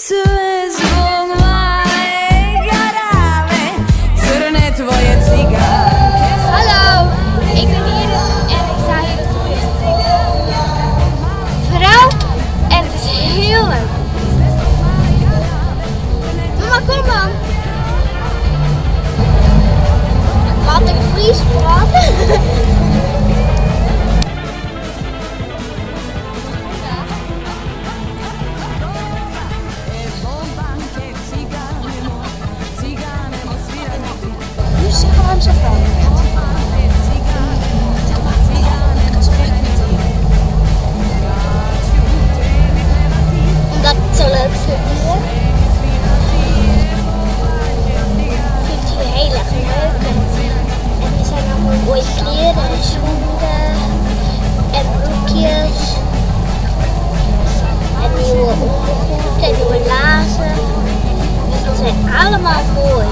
Sve zbog male garave, crne tvoje ciganke. Hallo, ik ben Iris en ik sta hier op vrouw en het is heel leuk. Mama, kom dan. Had ik Fries praten? Nu zeggen we hem zo fijn. Omdat ik het zo leuk vind hier. Ik vind het hier heel erg leuk. En er zijn allemaal mooie kleren en schoenen. En broekjes. En nieuwe ondergoed en nieuwe laarzen. En die zijn allemaal mooi.